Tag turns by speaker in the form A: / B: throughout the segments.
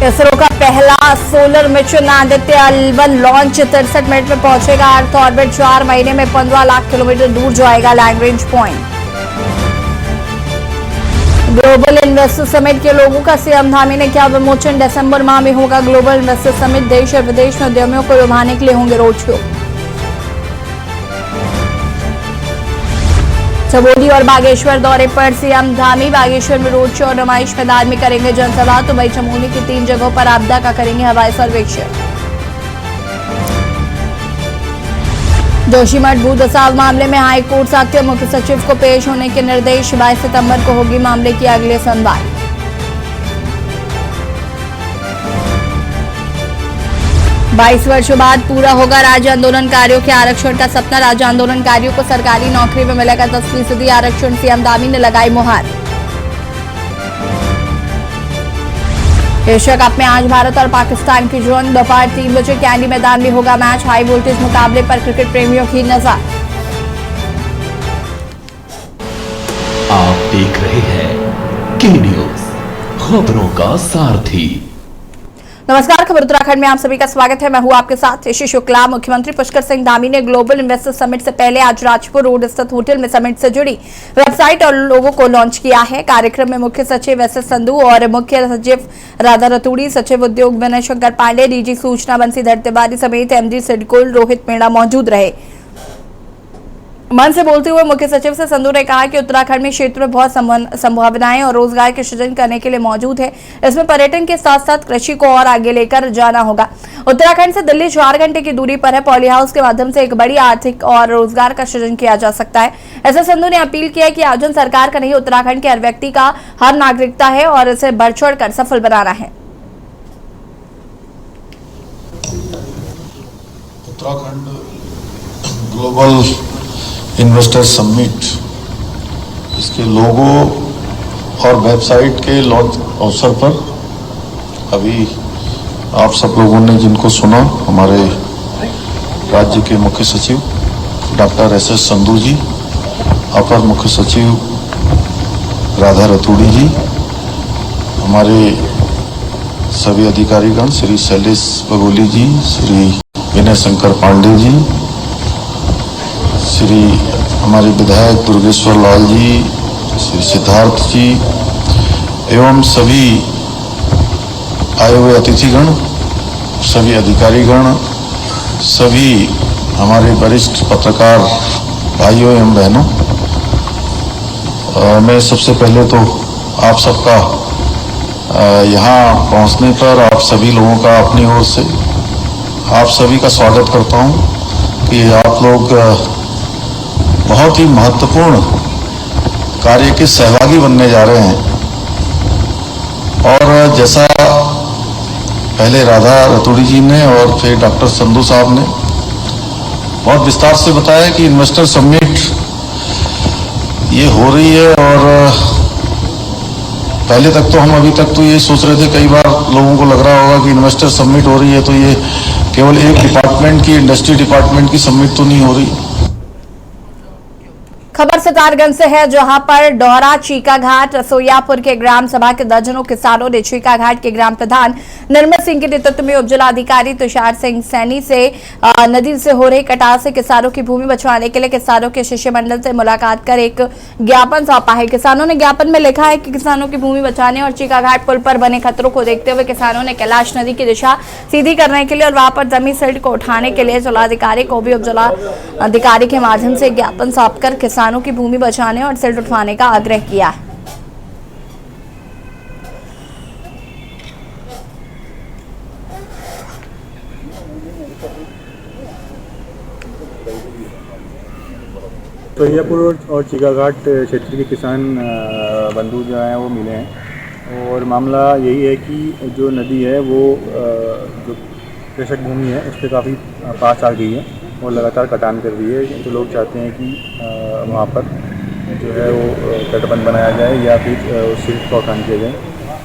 A: इसरो का पहला solar mission Aditya L1 launch 63 minute में पहुंचेगा अर्थ ऑर्बिट। 4 महीने में 15 लाख किलोमीटर दूर जाएगा Lagrange point. Global investor summit के लोगों का सीएम धामी ने किया विमोचन। दिसंबर माह में होगा ग्लोबल इन्वेस्टर समिट। देश और विदेश में उद्यमियों को लुभाने के लिए होंगे रोड शो। चमोली और बागेश्वर दौरे पर सीएम धामी। बागेश्वर में रोड शो और नुमाइश मैदान में करेंगे जनसभा। तो वही चमोली की 3 जगहों पर आपदा का करेंगे हवाई सर्वेक्षण। जोशीमठ भू धसाव मामले में हाई कोर्ट साक्ष्य मुख्य सचिव को पेश होने के निर्देश। 22 सितंबर को होगी मामले की अगली सुनवाई। बाईस वर्षों बाद पूरा होगा राज्य आंदोलनकारियों के आरक्षण का सपना। राज्य आंदोलनकारियों को सरकारी नौकरी में मिलेगा 10% आरक्षण। सीएम धामी ने लगाई मुहर। एशिया कप में आज भारत और पाकिस्तान की जोन। दोपहर 3 बजे कैंडी मैदान में होगा मैच। हाई वोल्टेज मुकाबले पर क्रिकेट प्रेमियों की नजर।
B: आप देख रहे हैं के न्यूज, खबरों का सारथी।
A: नमस्कार, खबर उत्तराखंड में आप सभी का स्वागत है। मैं हूं आपके साथ ऋषि शुक्ला। मुख्यमंत्री पुष्कर सिंह धामी ने ग्लोबल इन्वेस्टर समिट से पहले आज राजपुर रोड स्थित होटल में समिट से जुड़ी वेबसाइट और लोगों को लॉन्च किया है। कार्यक्रम में मुख्य सचिव एस संधू और मुख्य सचिव राधा रतूड़ी, सचिव उद्योग विनय शंकर पांडे, डीजी सूचना बंसीधर तिवारी समेत एमडी सिडकुल रोहित मीणा मौजूद रहे। मन से बोलते हुए मुख्य सचिव से संधू ने कहा कि उत्तराखंड में क्षेत्र में बहुत संभावनाएं और रोजगार के सृजन करने के लिए मौजूद है। इसमें पर्यटन के साथ साथ कृषि को और आगे लेकर जाना होगा। उत्तराखंड से दिल्ली 4 घंटे की दूरी पर है। पॉली हाउस के माध्यम से एक बड़ी आर्थिक और रोजगार का सृजन किया जा सकता है। ऐसे संधू ने अपील किया कि आयोजन सरकार का नहीं, उत्तराखंड के हर व्यक्ति का, हर नागरिकता है और इसे बढ़ चढ़ कर सफल बनाना है।
C: उत्तराखंड ग्लोबल इन्वेस्टर समिट, इसके लोगो और वेबसाइट के लॉन्च अवसर पर अभी आप सब लोगों ने जिनको सुना, हमारे राज्य के मुख्य सचिव डॉक्टर एस संधू जी, अपर मुख्य सचिव राधा रतूड़ी जी, हमारे सभी अधिकारीगण, श्री शैलेश बगोली जी, श्री विनय शंकर पांडे जी, श्री हमारे विधायक दुर्गेश्वर लाल जी, श्री सिद्धार्थ जी एवं सभी आए हुए अतिथिगण, सभी अधिकारीगण, सभी हमारे वरिष्ठ पत्रकार भाइयों एवं बहनों, मैं सबसे पहले तो आप सबका यहाँ पहुँचने पर आप सभी लोगों का अपनी ओर से आप सभी का स्वागत करता हूँ कि आप लोग बहुत ही महत्वपूर्ण कार्य के सहभागी बनने जा रहे हैं। और जैसा पहले राधा रतूड़ी जी ने और फिर डॉक्टर संधू साहब ने बहुत विस्तार से बताया कि इन्वेस्टर समिट ये हो रही है। और पहले तक तो हम अभी तक तो ये सोच रहे थे, कई बार लोगों को लग रहा होगा कि इन्वेस्टर समिट हो रही है तो ये केवल एक डिपार्टमेंट की, इंडस्ट्री डिपार्टमेंट की समिट तो नहीं हो रही।
A: खबर सितारगंज से है, जहां पर डोहरा, चीका घाट, रसोईयापुर के ग्राम सभा के दर्जनों किसानों ने चीका घाट के ग्राम प्रधान निर्मल सिंह के नेतृत्व में उपजिला अधिकारी तुषार सिंह सैनी से नदी से हो रहे कटाव से किसानों की भूमि बचवाने के लिए किसानों के शिष्टमंडल से मुलाकात कर एक ज्ञापन सौंपा है। किसानों ने ज्ञापन में लिखा है कि किसानों की भूमि बचाने और चीका घाट पुल पर बने खतरों को देखते हुए किसानों ने कैलाश नदी की दिशा सीधी करने के लिए और वहां पर जमी सिल्ट को उठाने के लिए जिलाधिकारी को भी उपजिला अधिकारी के माध्यम से ज्ञापन सौंपकर किसानों की भूमि बचाने और सिल्ट उठवाने का आग्रह किया है।
D: रसोईयापुर और चीका घाट क्षेत्र के किसान बंधु जो हैं वो मिले हैं और मामला यही है कि जो नदी है वो जो कृषक भूमि है उस पर काफ़ी पास आ गई है और लगातार कटान कर रही है। तो लोग चाहते हैं कि वहाँ पर जो है वो तटबंध बनाया जाए या फिर सिल्ट का उठान किया जाए।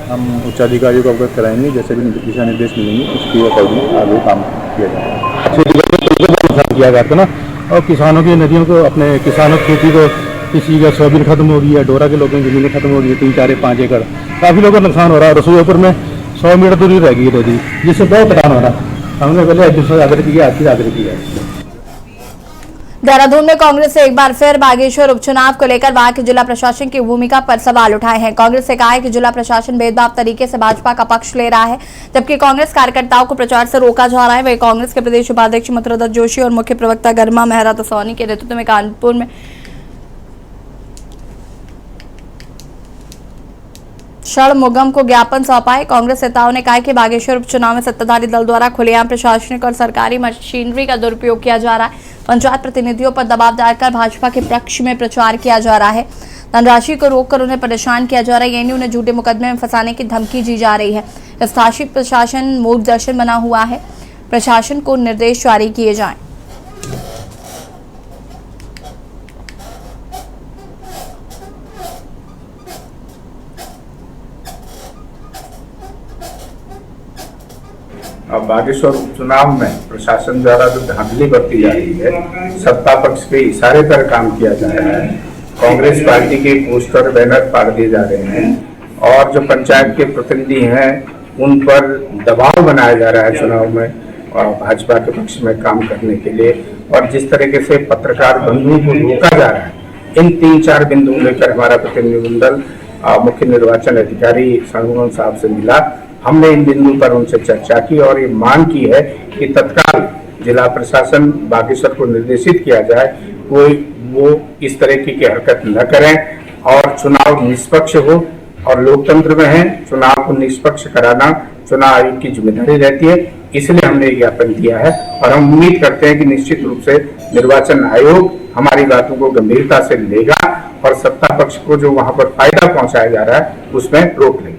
D: हम उच्चाधिकारियों को अवगत कराएंगे, जैसे भी दिशा निर्देश मिलेंगे उसके अकॉर्डिंग आगे काम किया जाएगा। किया गया था ना, और किसानों की नदियों को, अपने किसानों की खेती को, किसी का सोयाबीन खत्म हो गई है, डोरा के लोगों की जमीनें खत्म हो गई है, 3, 4, 5 एकड़, काफ़ी लोगों का नुकसान हो रहा है। रसोईयापुर में 100 मीटर दूरी रहेगी रतौली, जिससे बहुत नुकसान हो रहा। हमने पहले दूसरा आग्रह किया, आज आग्रह किया है।
A: देहरादून में कांग्रेस से एक बार फिर बागेश्वर उपचुनाव को लेकर वहां के जिला प्रशासन की भूमिका पर सवाल उठाए हैं। कांग्रेस से कहा है कि जिला प्रशासन भेदभाव तरीके से भाजपा का पक्ष ले रहा है, जबकि कांग्रेस कार्यकर्ताओं को प्रचार से रोका जा रहा है। वही कांग्रेस के प्रदेश उपाध्यक्ष मथुरा जोशी और मुख्य प्रवक्ता गरिमा मेहरा सोनी के नेतृत्व में कानपुर में षणमुगम को ज्ञापन सौंपा है। कांग्रेस नेताओं ने कहा कि बागेश्वर उपचुनाव में सत्ताधारी दल द्वारा खुलेआम प्रशासनिक और सरकारी मशीनरी का दुरुपयोग किया जा रहा है। पंचायत प्रतिनिधियों पर दबाव डालकर भाजपा के पक्ष में प्रचार किया जा रहा है। धनराशि को रोककर उन्हें परेशान किया जा रहा है, यानी उन्हें झूठे मुकदमे में फंसाने की धमकी दी जा रही है। शासित प्रशासन मूर्खदर्शन बना हुआ है, प्रशासन को निर्देश जारी किए जाएं।
E: अब बागेश्वर उपचुनाव में प्रशासन द्वारा जो धांधली बरती जा रही है, सत्ता पक्ष के इशारे पर काम किया जा रहा है। कांग्रेस पार्टी के पोस्टर बैनर फाड़ दिए जा रहे हैं और जो पंचायत के प्रतिनिधि हैं उन पर दबाव बनाया जा रहा है चुनाव में और भाजपा के पक्ष में काम करने के लिए। और जिस तरीके से पत्रकार बंधुओं को रोका जा रहा है, इन 3-4 बिंदुओं लेकर हमारा प्रतिनिधिमंडल मुख्य निर्वाचन अधिकारी षणमुगम साहब से मिला। हमने इन बिंदु पर उनसे चर्चा की और ये मांग की है कि तत्काल जिला प्रशासन बागेश्वर को निर्देशित किया जाए कोई वो इस तरह की हरकत न करें और चुनाव निष्पक्ष हो। और लोकतंत्र में है, चुनाव को निष्पक्ष कराना चुनाव आयोग की जिम्मेदारी रहती है। इसलिए हमने ज्ञापन दिया है और हम उम्मीद करते हैं कि निश्चित रूप से निर्वाचन आयोग हमारी बातों को गंभीरता से लेगा और सत्ता पक्ष को जो वहां पर फायदा पहुंचाया जा रहा है उसमें रोक लेगा।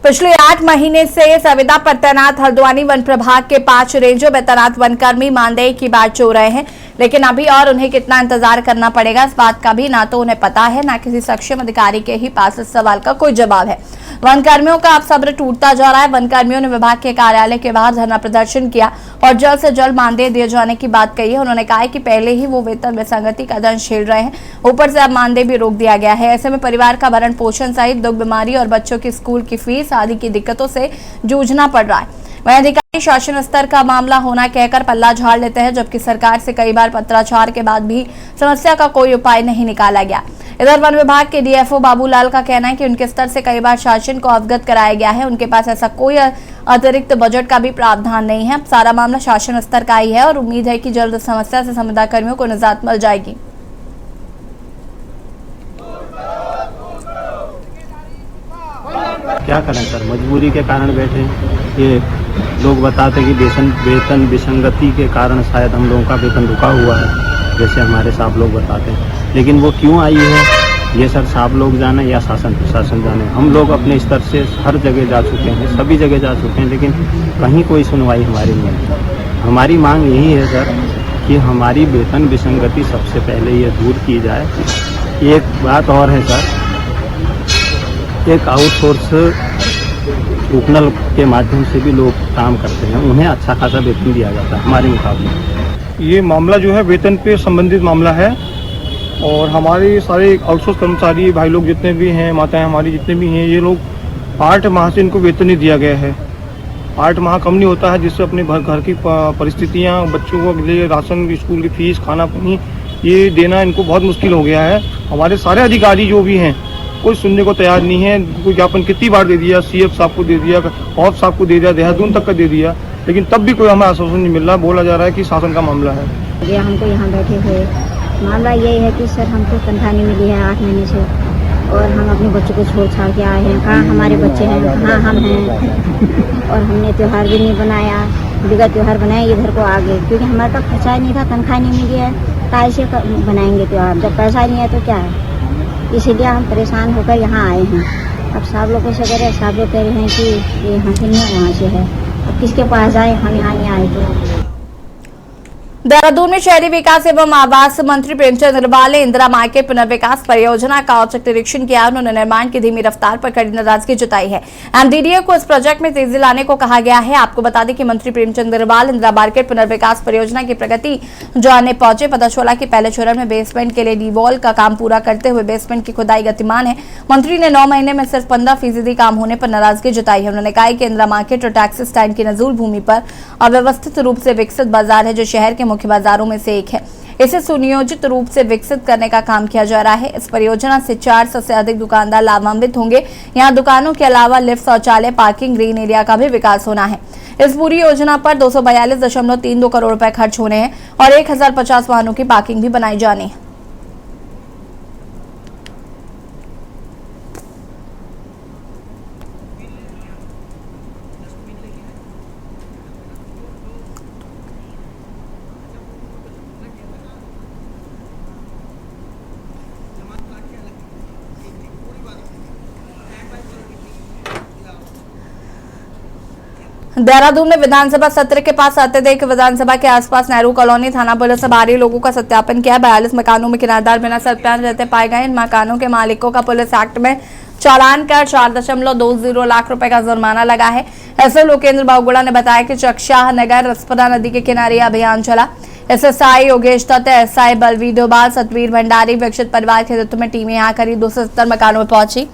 A: पिछले 8 महीने से संविदा पर तैनात हल्द्वानी वन प्रभाग के 5 रेंजों में तैनात वनकर्मी मानदेय की बात जो रहे हैं, लेकिन अभी और उन्हें कितना इंतजार करना पड़ेगा इस बात का भी ना तो उन्हें पता है, ना किसी सक्षम अधिकारी के ही पास इस सवाल का कोई जवाब है। वन कर्मियों का अब सब्र टूटता जा रहा है। वन कर्मियों ने विभाग के कार्यालय के बाहर धरना प्रदर्शन किया और जल्द से जल्द मानदेय दिए जाने की बात कही है। उन्होंने कहा है कि पहले ही वो वेतन विसंगति का दंश झेल रहे हैं, ऊपर से अब मानदेय भी रोक दिया गया है। ऐसे में परिवार का भरण पोषण सहित दुख, बीमारी और बच्चों की स्कूल की फीस आदि की दिक्कतों से जूझना पड़ रहा है। वहीं अधिकारी शासन स्तर का मामला होना कहकर पल्ला झाड़ लेते हैं, जबकि सरकार से कई बार पत्राचार के बाद भी समस्या का कोई उपाय नहीं निकाला गया। इधर वन विभाग के डीएफओ बाबूलाल का कहना है कि उनके स्तर से कई बार शासन को अवगत कराया गया है, उनके पास ऐसा कोई अतिरिक्त बजट का भी प्रावधान नहीं है। सारा मामला शासन स्तर का ही है और उम्मीद है कि जल्द समस्या से संविदा कर्मियों को निजात मिल जाएगी।
F: क्या करें सर, मजबूरी के कारण बैठे। ये लोग बताते कि वेतन विसंगति के कारण शायद हम लोगों का वेतन रुका हुआ है, जैसे हमारे साहब लोग बताते हैं। लेकिन वो क्यों आई है ये सर साहब लोग जाने या शासन प्रशासन जाने। हम लोग अपने स्तर से हर जगह जा चुके हैं, सभी जगह जा चुके हैं, लेकिन कहीं कोई सुनवाई हमारी नहीं है। हमारी मांग यही है सर कि हमारी वेतन विसंगति सबसे पहले ये दूर की जाए। एक बात और है सर, एक आउटसोर्स उपनल के माध्यम से भी लोग काम करते हैं, उन्हें अच्छा खासा वेतन दिया जाता है हमारे मुकाबले।
G: ये मामला जो है वेतन पे संबंधित मामला है और हमारे सारे आउटसोर्स कर्मचारी भाई लोग जितने भी हैं, माताएं हमारी जितने भी हैं, ये लोग 8 माह से इनको वेतन नहीं दिया गया है। 8 माह कम नहीं होता है, जिससे अपने घर की परिस्थितियाँ, बच्चों के लिए राशन, स्कूल की फीस, खाना पानी ये देना इनको बहुत मुश्किल हो गया है। हमारे सारे अधिकारी जो भी हैं कोई सुनने को तैयार नहीं है। कोई ज्ञापन कितनी बार दे दिया, सीएफ साहब को दे दिया, ऑफ साहब को दे दिया, देहरादून तक का दे दिया, लेकिन तब भी कोई हमें आश्वासन नहीं मिल रहा। बोला जा रहा है कि शासन का मामला है।
H: ये हमको यहाँ बैठे हुए मामला यही है कि सर हमको तनख्वाह नहीं मिली है 8 महीने से और हम अपने बच्चों को छोड़ छाड़ के आए हैं। कहाँ हमारे बच्चे हैं, कहाँ हम हैं। और हमने त्यौहार भी नहीं बनाया, बिगड़ त्यौहार बनाए इधर को आगे, क्योंकि हमारे पास पैसा नहीं था, तनख्वाह नहीं मिली है, कैसे बनाएंगे त्यौहार जब पैसा नहीं है तो क्या है। इसीलिए हम परेशान होकर यहाँ आए हैं। अब सब लोगों से कह रहे, सब लोग कह रहे हैं कि ये यहाँ से नहीं है, वहाँ से है। अब किसके पास जाए, हम यहाँ नहीं आए तो।
A: देहरादून में शहरी विकास एवं आवास मंत्री प्रेमचंद अग्रवाल ने इंदिरा मार्केट पुनर्विकास परियोजना का औचक निरीक्षण किया। उन्होंने निर्माण की धीमी रफ्तार पर कड़ी नाराजगी जताई है। एमडीडीए को इस प्रोजेक्ट में तेजी लाने को कहा गया है। आपको बता दें कि मंत्री प्रेमचंद अग्रवाल इंदिरा मार्केट पुनर्विकास परियोजना की प्रगति जानने पहुंचे। पता चला कि पहले चरण में बेसमेंट के लिए डीवॉल का काम पूरा करते हुए बेसमेंट की खुदाई गतिमान है। मंत्री ने 9 महीने में सिर्फ 15% काम होने पर नाराजगी जताई है। उन्होंने कहा कि इंदिरा मार्केट और टैक्सी स्टैंड की नजूल भूमि पर अव्यवस्थित रूप से विकसित बाजार है, जो शहर के मुख्य बाजारों में से एक है। इसे सुनियोजित रूप से विकसित करने का काम किया जा रहा है। इस परियोजना से 400 से अधिक दुकानदार लाभान्वित होंगे। यहाँ दुकानों के अलावा लिफ्ट, शौचालय, पार्किंग, ग्रीन एरिया का भी विकास होना है। इस पूरी योजना पर 242.32 करोड़ रुपए खर्च होने हैं और 1050 वाहनों की पार्किंग भी बनाई जानी है। देहरादून में विधानसभा सत्र के पास अत्यधिक विधानसभा के आसपास नेहरू कॉलोनी थाना पुलिस ने बाहरी लोगों का सत्यापन किया। 42 मकानों में किराएदार बिना सत्यापन रहते पाए गए। इन मकानों के मालिकों का पुलिस एक्ट में चालान कर 4.20 लाख रुपए का जुर्माना लगा है। ऐसे लोकेंद्र बागुड़ा ने बताया कि चकशाह नगर रसपरा नदी के किनारे अभियान चला। एसएसआई योगेश दत्त, एसआई बलवीर डोभाल, सतवीर भंडारी, विकसित परिवार के नेतृत्व में टीमें यहाँ करीब 270 मकानों में पहुंची।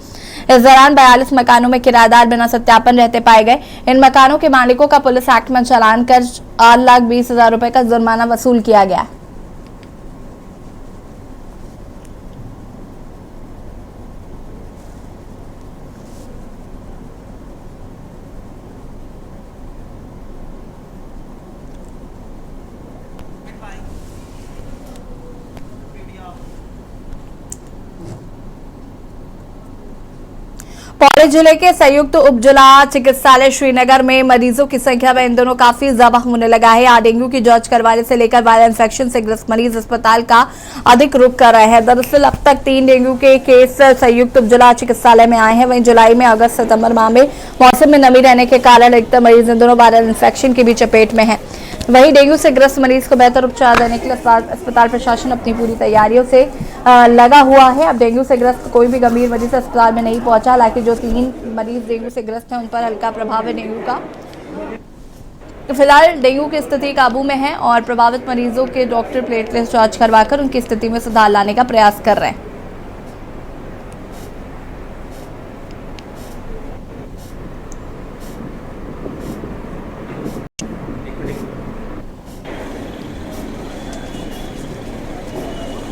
A: इस दौरान 42 मकानों में किराएदार बिना सत्यापन रहते पाए गए। इन मकानों के मालिकों का पुलिस एक्ट में चालान कर 8,20,000 रुपए का जुर्माना वसूल किया गया। पौड़ी जिले के संयुक्त उप जिला चिकित्सालय श्रीनगर में मरीजों की संख्या में इन दिनों काफी इजाफा होने लगा है। यहाँ डेंगू की जांच करवाने से लेकर वायरल इन्फेक्शन से ग्रस्त मरीज अस्पताल का अधिक रुख कर रहे हैं। दरअसल अब तक 3 डेंगू के केस संयुक्त उप जिला चिकित्सालय में आए हैं। वहीं जुलाई में अगस्त सितंबर माह में मौसम में नमी रहने के कारण अधिकतर मरीज इन दिनों वायरल इन्फेक्शन की भी चपेट में है। वहीं डेंगू से ग्रस्त मरीज को बेहतर उपचार देने के लिए अस्पताल प्रशासन अपनी पूरी तैयारियों से लगा हुआ है। अब डेंगू से ग्रस्त कोई भी गंभीर मरीज अस्पताल में नहीं पहुंचा। हालांकि जो 3 मरीज डेंगू से ग्रस्त हैं उन पर हल्का प्रभाव है डेंगू का। तो फिलहाल डेंगू की स्थिति काबू में है और प्रभावित मरीजों के डॉक्टर प्लेटलेट जांच करवाकर उनकी स्थिति में सुधार लाने का प्रयास कर रहे हैं।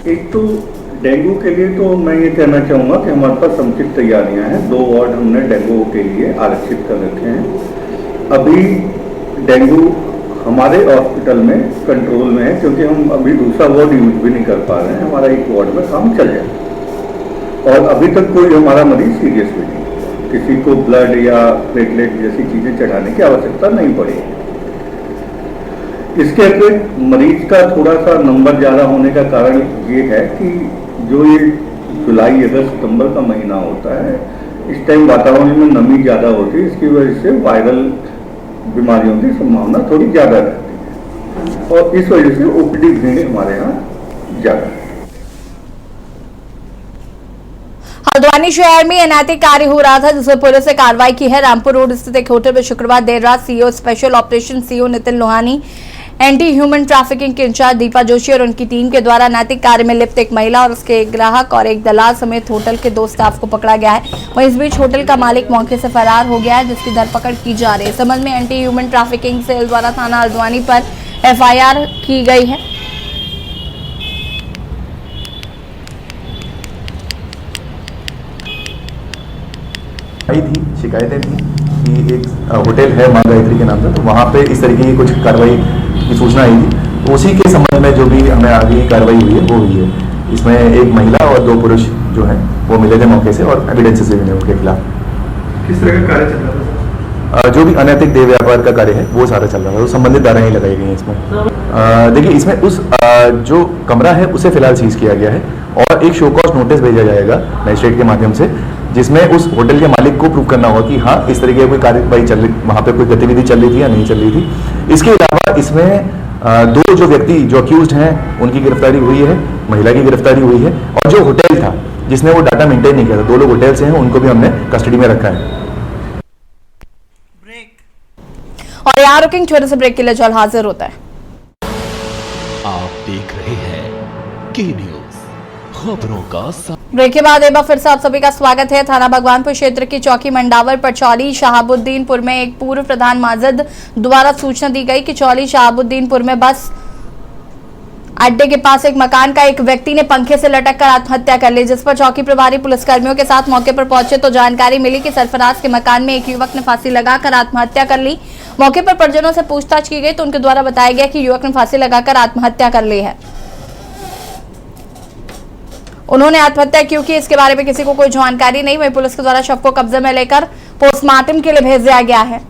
I: एक तो डेंगू के लिए तो मैं ये कहना चाहूँगा कि हमारे पास समुचित तैयारियां हैं। 2 वार्ड हमने डेंगू के लिए आरक्षित कर रखे हैं। अभी डेंगू हमारे हॉस्पिटल में कंट्रोल में है, क्योंकि हम अभी दूसरा वार्ड यूज भी नहीं कर पा रहे हैं। हमारा एक वार्ड में काम चल जाए और अभी तक कोई हमारा मरीज सीरियस भी नहीं, किसी को ब्लड या प्लेटलेट जैसी चीज़ें चढ़ाने की आवश्यकता नहीं पड़ी। इसके अतिरिक्त मरीज का थोड़ा सा नंबर ज़्यादा होने का कारण ये है कि जो ये जुलाई, अगस्त, सितंबर का महीना होता है, इस टाइम वातावरण में नमी ज़्यादा होती है। इसकी वजह से वायरल बीमारियों की संभावना थोड़ी ज़्यादा रहती है और इस वजह से ओपीडी भीड़ हमारे यहाँ ज़्यादा है।
A: हल्द्वानी शहर में अनैतिक कार्य हो रहा था, जिसमें पुलिस ने कार्रवाई की है। रामपुर रोड स्थित एक होटल में शुक्रवार देर रात CO special operation CO Nitin Lohani, anti human trafficking के इंचार्ज दीपा जोशी और उनकी टीम के द्वारा नैतिक कार्य में लिप्त एक महिला और उसके एक ग्राहक और एक दलाल समेत होटल के 2 स्टाफ को पकड़ा गया है। वहीं इस बीच होटल का मालिक मौके से फरार हो गया है, जिसकी धरपकड़ की जा रही है। इस संबंध में एंटी ह्यूमन ट्रैफिकिंग सेल द्वारा थाना हल्द्वानी पर FIR की गई है।
J: थी शिकायतें थी कि एक होटल है माँ गायत्री के नाम से, तो वहाँ पे इस तरीके की कुछ कार्रवाई की सूचना आई थी। तो उसी के संबंध में जो भी हमें आगे कार्रवाई हुई है वो हुई है। इसमें एक महिला और 2 पुरुष जो हैं वो मिले थे मौके से और एविडेंसेस भी मिले उनके खिलाफ।
I: किस तरह का कार्य चल रहा था?
J: जो भी अनैतिक देह व्यापार का कार्य है वो सारा चल रहा है, तो संबंधित धाराएं लगाई गई हैं इसमें। देखिए, इसमें उस जो कमरा है उसे फिलहाल सीज किया गया है और एक शो कॉज नोटिस भेजा जाएगा मजिस्ट्रेट के माध्यम से, जिसमें उस होटल के मालिक को प्रूव करना होगा कि हाँ इस तरीके की कोई कार्यवाही चल रही, वहाँ पे कोई गतिविधि चल रही थी या नहीं चल रही थी। इसके अलावा इसमें दो जो व्यक्ति जो अक्यूज्ड हैं उनकी गिरफ्तारी हुई है, महिला की गिरफ्तारी हुई है, और जो होटल था जिसने वो डाटा मेंटेन नहीं किया था, 2 लोग होटल से हैं, उनको भी हमने कस्टडी में रखा है।
A: और यहाँ रुकिंग, छोटे से ब्रेक के लिए जल्द हाजिर होता है।
B: आप देख रहे हैं के न्यूज, खबरों का
A: ब्रेक के बाद एक बार फिर से आप सभी का स्वागत है। थाना भगवानपुर क्षेत्र की चौकी मंडावर पर चौली शहाबुद्दीनपुर में एक पूर्व प्रधान माजद द्वारा सूचना दी गई कि चौली शहाबुद्दीनपुर में बस अड्डे के पास एक मकान का एक व्यक्ति ने पंखे से लटक कर आत्महत्या कर ली, जिस पर चौकी प्रभारी पुलिसकर्मियों के साथ मौके पर पहुंचे तो जानकारी मिली कि सरफराज के मकान में एक युवक ने फांसी लगाकर आत्महत्या कर ली। मौके पर परिजनों से पूछताछ की गई तो उनके द्वारा बताया गया कि युवक ने फांसी लगाकर आत्महत्या कर ली है। उन्होंने आत्महत्या क्यों की इसके बारे में किसी को कोई जानकारी नहीं। वहीं पुलिस के द्वारा शव को कब्जे में लेकर पोस्टमार्टम के लिए भेज दिया गया है।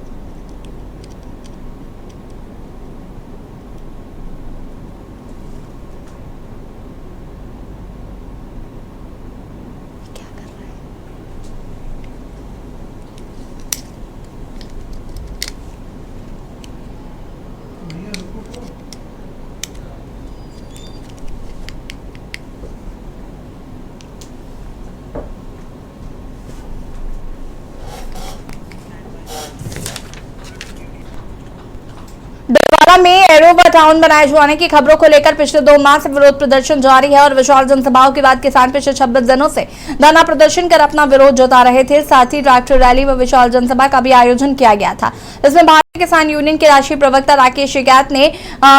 A: में एरोबा टाउन बनाए जाने की खबरों को लेकर पिछले 2 माह से विरोध प्रदर्शन जारी है और विशाल जनसभाओं के बाद किसान पिछले 26 दिनों से धरना प्रदर्शन कर अपना विरोध जता रहे थे। साथ ही ट्रैक्टर रैली व विशाल जनसभा का भी आयोजन किया गया था। इसमें भारतीय किसान यूनियन के राष्ट्रीय प्रवक्ता राकेश शिकायत ने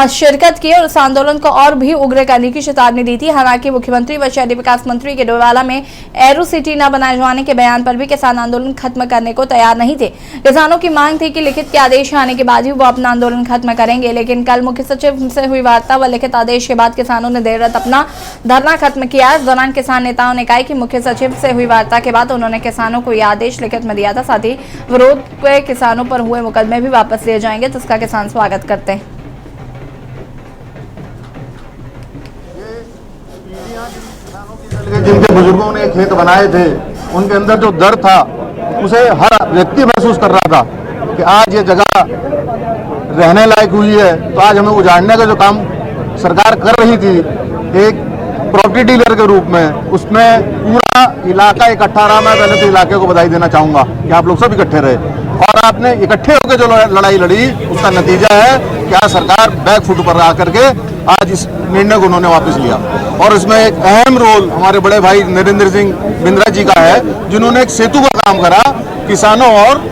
A: शिरकत की और इस आंदोलन को और भी उग्र करने की चेतावनी दी थी। हालांकि मुख्यमंत्री व शहरी विकास मंत्री के डोईवाला में एरो सिटी न बनाए जाने के बयान पर भी किसान आंदोलन खत्म करने को तैयार नहीं थे। किसानों की मांग थी कि लिखित के आदेश आने के बाद ही वो अपना आंदोलन खत्म करेंगे, लेकिन कल मुख्य सचिव से हुई वार्ता व लिखित आदेश के बाद किसानों ने देर रात अपना धरना खत्म किया। इस दौरान किसान नेताओं ने कहा कि मुख्य सचिव से हुई वार्ता के बाद उन्होंने किसानों को यह आदेश लिखित में दिया था। साथ ही विरोध के किसानों पर हुए मुकदमे भी वापस लिए जाएंगे, जिसका किसान स्वागत करते हैं।
K: जिनके बुजुर्गों ने खेत बनाए थे उनके अंदर जो दर्द था उसे हर व्यक्ति महसूस कर रहा था कि आज ये जगह रहने लायक हुई है, तो आज हमें उजाड़ने का जो काम सरकार कर रही थी एक प्रॉपर्टी डीलर के रूप में, उसमें पूरा इलाका इकट्ठा रहा। मैं पहले तो इलाके को बधाई देना चाहूँगा कि आप लोग सब इकट्ठे रहे और आपने इकट्ठे होकर जो लड़ाई लड़ी उसका नतीजा है कि आज सरकार बैक फुट पर आकर के आज इस निर्णय को उन्होंने वापस लिया। और इसमें एक अहम रोल हमारे बड़े भाई नरेंद्र सिंह बिंद्रा जी का है, जिन्होंने एक सेतु का काम करा किसानों और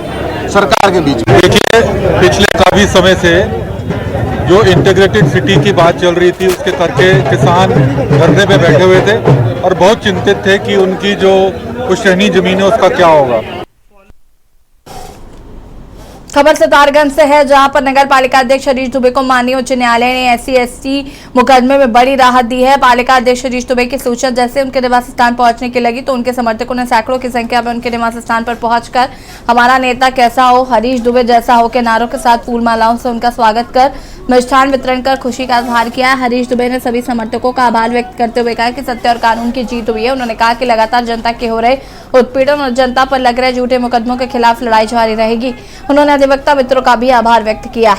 K: सरकार के बीच में।
L: देखिए, पिछले काफी समय से जो इंटीग्रेटेड सिटी की बात चल रही थी उसके करके किसान धरने पे बैठे हुए थे और बहुत चिंतित थे कि उनकी जो पुश्तैनी जमीन है उसका क्या होगा।
A: खबर सितारगंज से है, जहां पर नगर पालिका अध्यक्ष हरीश दुबे को माननीय उच्च न्यायालय ने SC/ST मुकदमे में बड़ी राहत दी है। पालिका अध्यक्ष हरीश दुबे की सूचना जैसे उनके निवास स्थान पहुंचने की लगी तो उनके समर्थकों ने सैकड़ों की संख्या में उनके निवास स्थान पर पहुंचकर हमारा नेता कैसा हो, हरीश दुबे जैसा हो के नारों के साथ फूल मालाओं से उनका स्वागत कर मिष्ठान वितरण कर खुशी का इजहार किया। हरीश दुबे ने सभी समर्थकों का आभार व्यक्त करते हुए कहा कि सत्य और कानून की जीत हुई है। उन्होंने कहा कि लगातार जनता के हो रहे उत्पीड़न और जनता पर लग रहे झूठे मुकदमों के खिलाफ लड़ाई जारी रहेगी। उन्होंने अधिवक्ता मित्रों का भी आभार व्यक्त किया।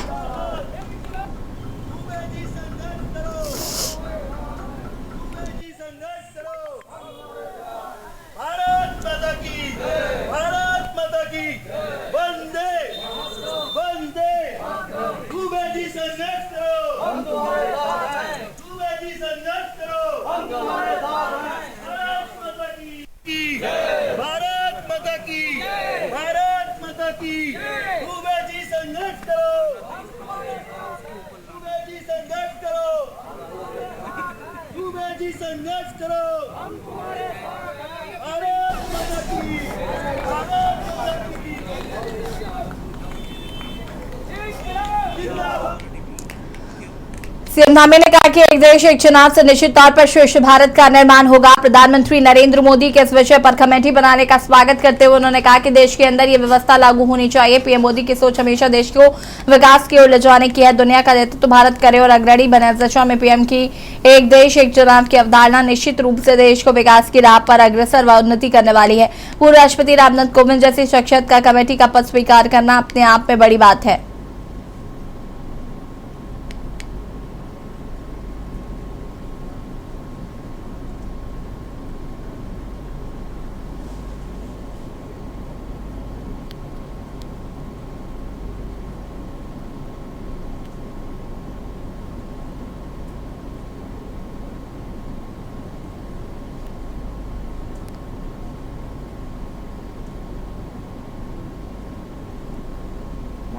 A: सीएम धामी ने कहा कि एक देश एक चुनाव से निश्चित तौर पर श्रेष्ठ भारत का निर्माण होगा। प्रधानमंत्री नरेंद्र मोदी के इस विषय पर कमेटी बनाने का स्वागत करते हुए उन्होंने कहा कि देश के अंदर ये व्यवस्था लागू होनी चाहिए। पीएम मोदी की सोच हमेशा देश को विकास की ओर ले जाने की है। दुनिया का नेतृत्व भारत करे और अग्रणी बने। इस दिशा में पीएम की एक देश एक चुनाव की अवधारणा निश्चित रूप से देश को विकास की राह पर अग्रसर व उन्नति करने वाली है। पूर्व राष्ट्रपति रामनाथ कोविंद जैसी शख्सियत का कमेटी का पद स्वीकार करना अपने आप में बड़ी बात है।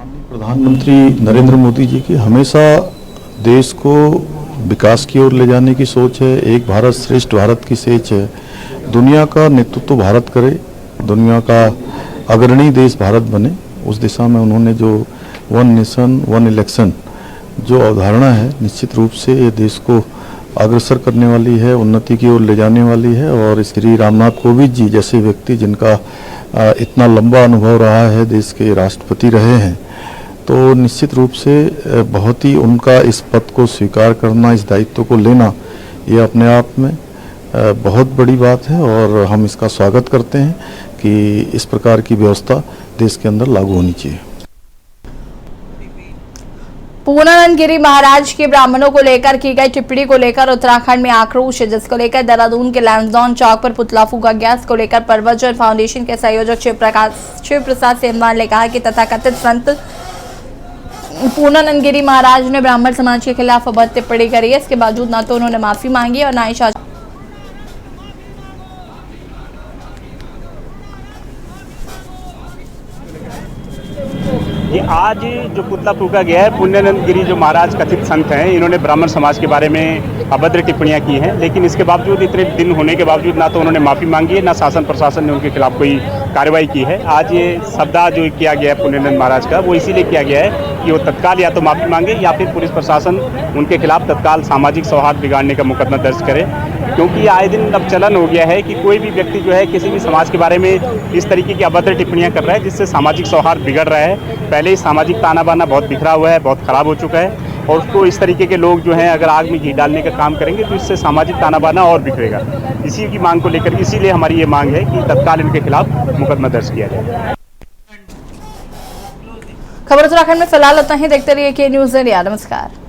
C: प्रधानमंत्री नरेंद्र मोदी जी की हमेशा देश को विकास की ओर ले जाने की सोच है। एक भारत श्रेष्ठ भारत की सोच है। दुनिया का नेतृत्व भारत करे, दुनिया का अग्रणी देश भारत बने, उस दिशा में उन्होंने जो वन नेशन वन इलेक्शन जो अवधारणा है, निश्चित रूप से ये देश को अग्रसर करने वाली है, उन्नति की ओर ले जाने वाली है। और श्री रामनाथ कोविंद जी जैसे व्यक्ति जिनका इतना लंबा अनुभव रहा है, देश के राष्ट्रपति रहे हैं, तो निश्चित रूप से बहुत ही उनका इस पद को स्वीकार करना, इस दायित्व को लेना, ये अपने आप में बहुत बड़ी बात है। और हम इसका स्वागत करते हैं कि इस प्रकार की व्यवस्था देश के अंदर लागू होनी चाहिए।
A: पूर्णानंद गिरी महाराज के ब्राह्मणों को लेकर की गई टिप्पणी को लेकर उत्तराखंड में आक्रोश है, जिसको लेकर देहरादून के लैंसडाउन चौक पर पुतला फूका गया। इसको लेकर परवजन फाउंडेशन के संयोजक शिव प्रसाद सेमवाल ने कहा कि तथाकथित संत पूर्णानंद गिरी महाराज ने ब्राह्मण समाज के खिलाफ अभद्र टिप्पणी करी है। इसके बावजूद न तो उन्होंने माफी मांगी और न ही
F: ये आज जो पुतला फूका गया है, पुण्यानंद गिरी जो महाराज कथित संत हैं, इन्होंने ब्राह्मण समाज के बारे में अभद्र टिप्पणियां की हैं। लेकिन इसके बावजूद, इतने दिन होने के बावजूद, ना तो उन्होंने माफ़ी मांगी है, ना शासन प्रशासन ने उनके खिलाफ कोई कार्रवाई की है। आज ये शब्दा जो किया गया है पुण्यानंद महाराज का, वो इसीलिए किया गया है कि वो तत्काल या तो माफ़ी मांगे या फिर पुलिस प्रशासन उनके खिलाफ तत्काल सामाजिक सौहार्द बिगाड़ने का मुकदमा दर्ज करे। क्योंकि आए दिन अब चलन हो गया है कि कोई भी व्यक्ति जो है किसी भी समाज के बारे में इस तरीके की अभद्र टिप्पणियां कर रहा है, जिससे सामाजिक सौहार्द बिगड़ रहा है। पहले ही सामाजिक ताना बाना बहुत बिखरा हुआ है, बहुत ख़राब हो चुका है, और उसको इस तरीके के लोग जो हैं अगर आग में घी डालने का काम करेंगे तो इससे सामाजिक ताना बाना और बिखरेगा। इसी की मांग को लेकर, इसीलिए हमारी ये मांग है कि तत्काल इनके खिलाफ मुकदमा दर्ज किया जाए।
A: खबर उत्तराखंड में फिलहाल इतना ही। देखते रहिए के न्यूज़ इंडिया। नमस्कार।